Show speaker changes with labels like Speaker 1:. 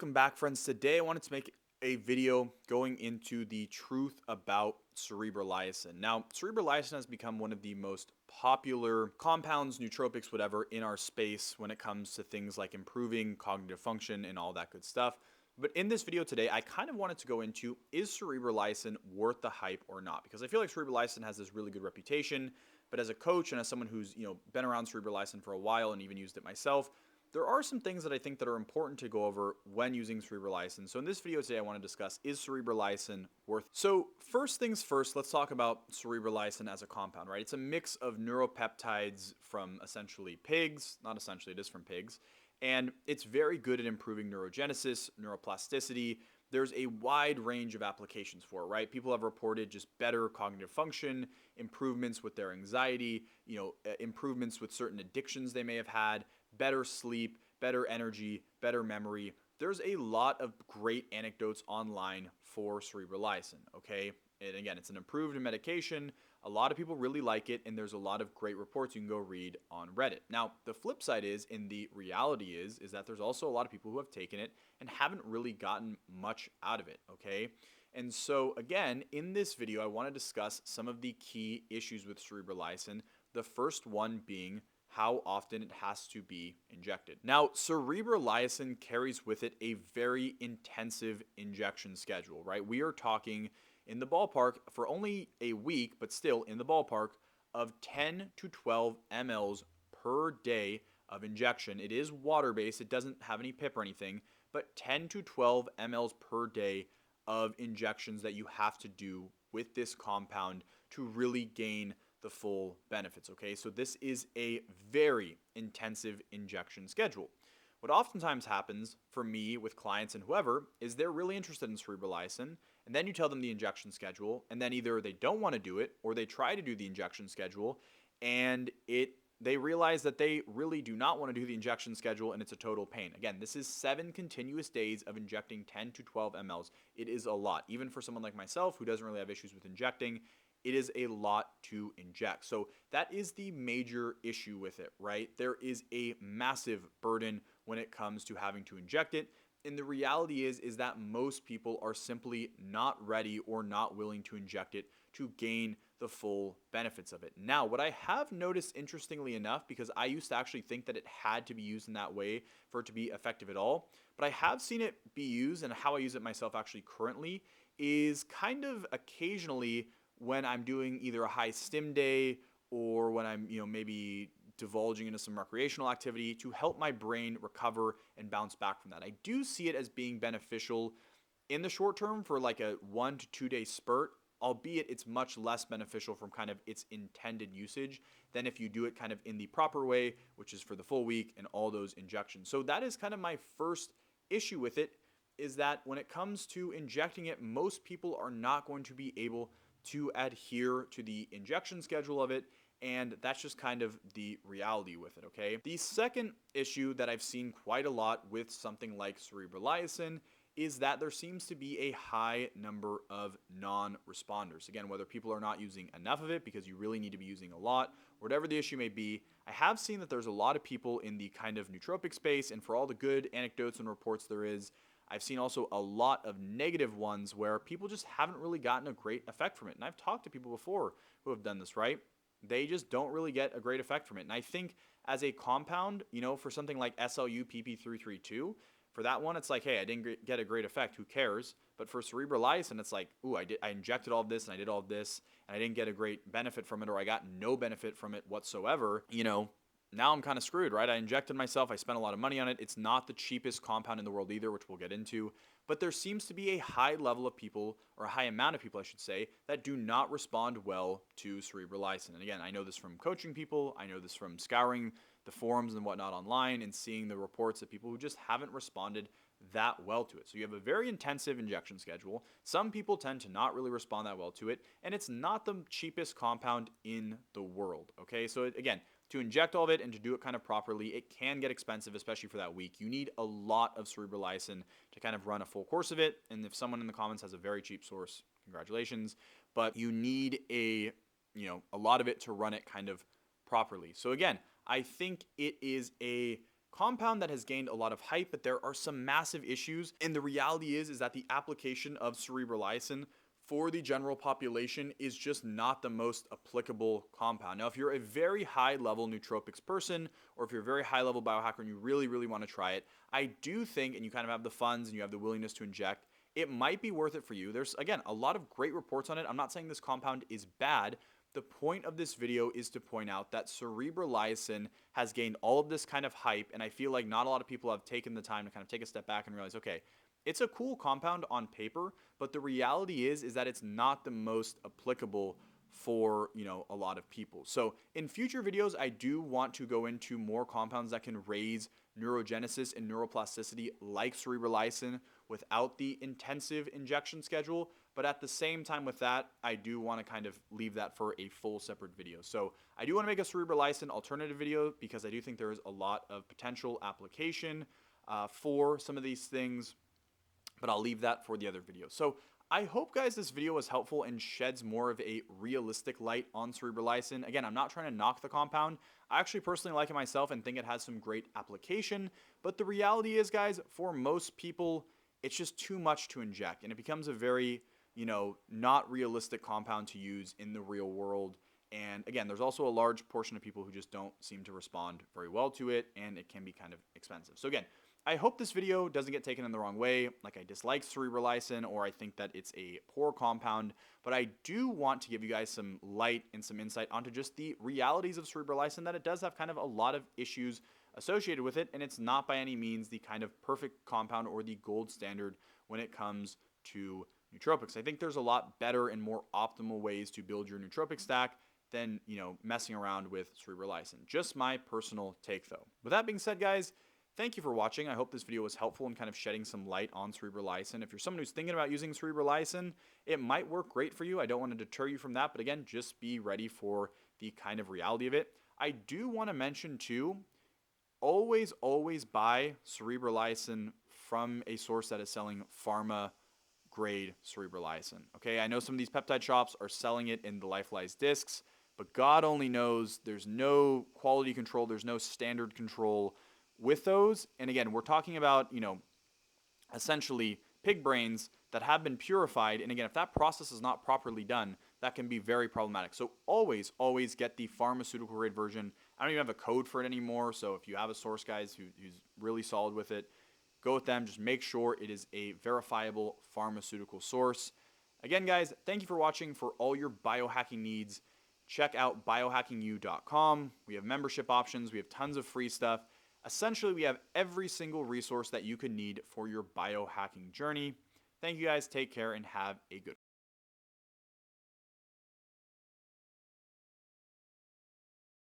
Speaker 1: Welcome back, friends. Today I wanted to make a video going into the truth about cerebrolysin. Now, cerebrolysin has become one of the most popular compounds, nootropics, whatever, in our space when it comes to things like improving cognitive function and all that good stuff. But in this video today, I kind of wanted to go into, is cerebrolysin worth the hype or not? Because I feel like cerebrolysin has this really good reputation, but as a coach and as someone who's, been around cerebrolysin for a while and even used it myself, there are some things that I think that are important to go over when using cerebrolysin. So in this video today, I want to discuss, is cerebrolysin worth it? So first things first, let's talk about cerebrolysin as a compound, right? It's a mix of neuropeptides from essentially pigs, not essentially, it is from pigs, and it's very good at improving neurogenesis, neuroplasticity. There's a wide range of applications for it, right? People have reported just better cognitive function, improvements with their anxiety, improvements with certain addictions they may have had, better sleep, better energy, better memory. There's a lot of great anecdotes online for cerebrolysin, okay? And again, it's an approved medication. A lot of people really like it, and there's a lot of great reports you can go read on Reddit. Now, the flip side is, and the reality is that there's also a lot of people who have taken it and haven't really gotten much out of it, okay? And so, again, in this video, I want to discuss some of the key issues with cerebrolysin. The first one being how often it has to be injected. Now, cerebrolysin carries with it a very intensive injection schedule, right? We are talking in the ballpark for only a week, but still in the ballpark of 10 to 12 mLs per day of injection. It is water-based. It doesn't have any pip or anything, but 10 to 12 mLs per day of injections that you have to do with this compound to really gain the full benefits, okay? So this is a very intensive injection schedule. What oftentimes happens for me with clients and whoever is they're really interested in cerebrolysin, and then you tell them the injection schedule, and then either they don't want to do it or they try to do the injection schedule, and they realize that they really do not want to do the injection schedule, and it's a total pain. Again, this is 7 continuous days of injecting 10 to 12 mLs. It is a lot. Even for someone like myself who doesn't really have issues with injecting, it is a lot to inject. So that is the major issue with it, right? There is a massive burden when it comes to having to inject it. And the reality is that most people are simply not ready or not willing to inject it to gain the full benefits of it. Now, what I have noticed, interestingly enough, because I used to actually think that it had to be used in that way for it to be effective at all, but I have seen it be used, and how I use it myself actually currently is kind of occasionally when I'm doing either a high stim day or when I'm, maybe divulging into some recreational activity to help my brain recover and bounce back from that. I do see it as being beneficial in the short term for like a 1 to 2 day spurt, albeit it's much less beneficial from kind of its intended usage than if you do it kind of in the proper way, which is for the full week and all those injections. So that is kind of my first issue with it, is that when it comes to injecting it, most people are not going to be able to adhere to the injection schedule of it, and that's just kind of the reality with it, okay? The second issue that I've seen quite a lot with something like cerebrolysin is that there seems to be a high number of non-responders. Again, whether people are not using enough of it because you really need to be using a lot, whatever the issue may be, I have seen that there's a lot of people in the kind of nootropic space, and for all the good anecdotes and reports there is, I've seen also a lot of negative ones where people just haven't really gotten a great effect from it. And I've talked to people before who have done this, right? They just don't really get a great effect from it. And I think as a compound, for something like SLU PP332, for that one, it's like, hey, I didn't get a great effect. Who cares? But for cerebrolysin, it's like, ooh, I injected all of this and I did all of this and I didn't get a great benefit from it, or I got no benefit from it whatsoever. Now I'm kind of screwed, right? I injected myself. I spent a lot of money on it. It's not the cheapest compound in the world either, which we'll get into. But there seems to be a high level of people, or a high amount of people, I should say, that do not respond well to cerebrolysin. And again, I know this from coaching people. I know this from scouring the forums and whatnot online and seeing the reports of people who just haven't responded that well to it. So you have a very intensive injection schedule. Some people tend to not really respond that well to it, and it's not the cheapest compound in the world, okay? So again, to inject all of it and to do it kind of properly, it can get expensive, especially for that week. You need a lot of cerebrolysin to kind of run a full course of it. And if someone in the comments has a very cheap source, congratulations. But you need a lot of it to run it kind of properly. So again, I think it is a compound that has gained a lot of hype, but there are some massive issues. And the reality is that the application of cerebrolysin for the general population is just not the most applicable compound. Now, if you're a very high level nootropics person, or if you're a very high level biohacker and you really, really want to try it, I do think, and you kind of have the funds and you have the willingness to inject, it might be worth it for you. There's, again, a lot of great reports on it. I'm not saying this compound is bad. The point of this video is to point out that cerebrolysin has gained all of this kind of hype, and I feel like not a lot of people have taken the time to kind of take a step back and realize, okay, it's a cool compound on paper, but the reality is that it's not the most applicable for, a lot of people. So in future videos, I do want to go into more compounds that can raise neurogenesis and neuroplasticity like cerebrolysin without the intensive injection schedule. But at the same time with that, I do want to kind of leave that for a full separate video. So I do want to make a cerebrolysin alternative video because I do think there is a lot of potential application for some of these things, but I'll leave that for the other video. So I hope, guys, this video was helpful and sheds more of a realistic light on cerebrolysin. Again, I'm not trying to knock the compound. I actually personally like it myself and think it has some great application. But the reality is, guys, for most people, it's just too much to inject. And it becomes a very, not realistic compound to use in the real world. And again, there's also a large portion of people who just don't seem to respond very well to it, and it can be kind of expensive. So again, I hope this video doesn't get taken in the wrong way, like I dislike cerebrolysin or I think that it's a poor compound, but I do want to give you guys some light and some insight onto just the realities of cerebrolysin, that it does have kind of a lot of issues associated with it, and it's not by any means the kind of perfect compound or the gold standard when it comes to nootropics. I think there's a lot better and more optimal ways to build your nootropic stack than, messing around with cerebrolysin. Just my personal take, though. With that being said, guys, thank you for watching. I hope this video was helpful in kind of shedding some light on cerebrolysin. If you're someone who's thinking about using cerebrolysin, it might work great for you. I don't want to deter you from that, but again, just be ready for the kind of reality of it. I do want to mention too, always buy cerebrolysin from a source that is selling pharma grade cerebrolysin. Okay, I know some of these peptide shops are selling it in the lyophilized discs, but God only knows there's no quality control, there's no standard control with those. And again, we're talking about, essentially pig brains that have been purified. And again, if that process is not properly done, that can be very problematic. So always get the pharmaceutical grade version. I don't even have a code for it anymore. So if you have a source, guys, who's really solid with it, go with them. Just make sure it is a verifiable pharmaceutical source. Again, guys, thank you for watching. For all your biohacking needs, check out BiohackingU.com. We have membership options. We have tons of free stuff. Essentially, we have every single resource that you could need for your biohacking journey. Thank you, guys. Take care and have a good one.